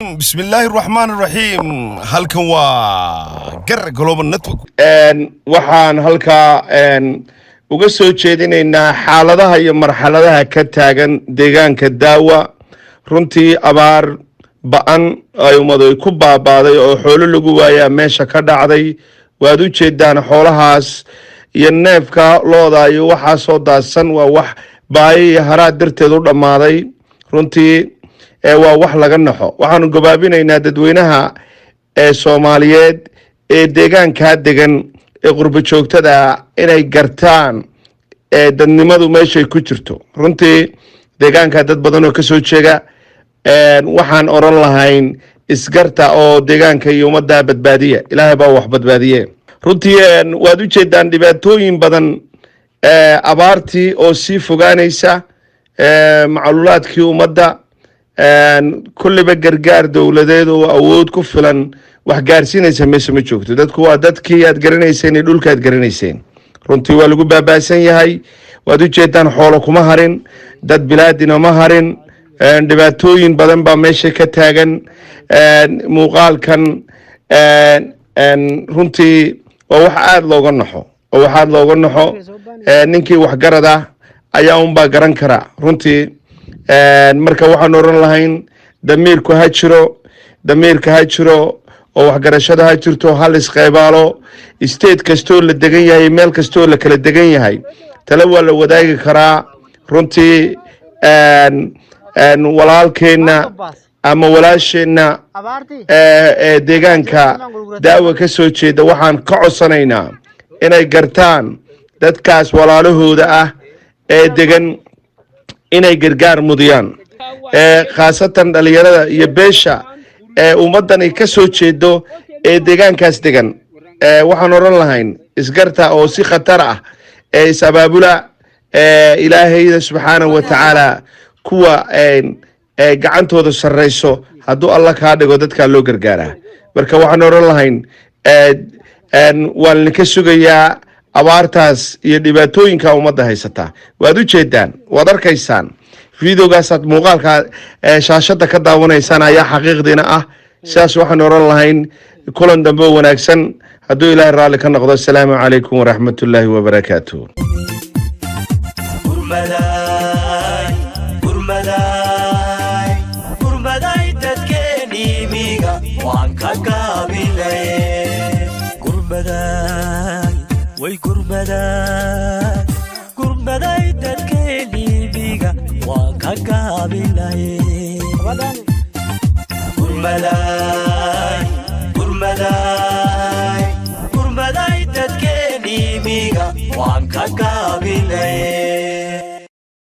بسم الله الرحمن الرحيم halkan waa gar global network waxaan halka uga soo jeedinaynaa xaaladaha iyo marxaladaha ka taagan deegaanka daawa runtii abaar ba'an ay umaday ku baabaaday oo xoolo lagu waayaa meesha ka dhacday waad u jeedaan xoolahaas iyo neefka looda iyo waxa soo daadsan waa wax baahi haraad darteed u dhamaaday runtii waa wax laga naxo waxaanu gabaabinaynaa dadweynaha Soomaaliyeed ee deegaanka degan ee qurbo joogtada inay gartaan dadnimadu meeshay ku jirto runtii deegaanka dad badan oo ka soo jeega waxaan oran lahayn isgarta oo deegaanka iyo ummadda badbaadiya ilaahay baa wax badbaadiye runtii waad u jeedaan dhibaatooyin badan abaartii oo sii fogaanaysa macluulaadkii ummadda kulliba gargaar dawladeed oo awood ku filan wax gaarsiinaysa meesha ma joogto dadku waa dadkii aad garanayseen ee dhulka aad garanayseen runtii waa lagu baabaasan yahay waad u jeedaan xoolo kuma harin dad bilaadina ma harin dhibaatooyin badan baa meesha ka taagan muuqaalkan runtii waa wax aad looga naxo oo waxaad looga naxo ninkii wax garad ah ayaa unbaa garan kara runtii marka waxaan oran lahayn damiirku ha jiro damiirka ha jiro oo waxgarashada ha jirto hal isqeybaalo state kastoo la degan yahay meel kastoo la kala degan yahay tala waa la wadaagi karaa runtii walaalkeena ama walaasheena deegaanka daawa ka soo jeeda waxaan ka codsanaynaa inay gartaan dadkaas walaalahooda ah ee degan inay gargaar mudiyaan khaasatan dhalinyarada iyo beesha ummadan ay ka soo jeedo ee deegaankaas degan waxaan oran lahayn isgarta oo si khatar ah isabaabula ilaahayda subxaanahu wa tacaala kuwa gacantooda sarreyso hadduu alla kaa dhigo dadkaa loo gargaaraa marka waxaan oran lahayn waan ka sugayaa abaartaas iyo dhibaatooyinka ummadda haysata waad u jeedaan waad arkaysaan videogaasaad muuqaalka shaashada ka daawanaysaan ayaa xaqiiqdiina ah sidaas waxaan oran lahayn kulan dambe wanaagsan hadduu ilaahay raalli ka noqdo assalaamu calaykum waraxmatullaahi wabarakaatuh gurbaday dadkeennii biga waan ka gaabilaye gurbaday dadkeennii biga waan ka gaabilaye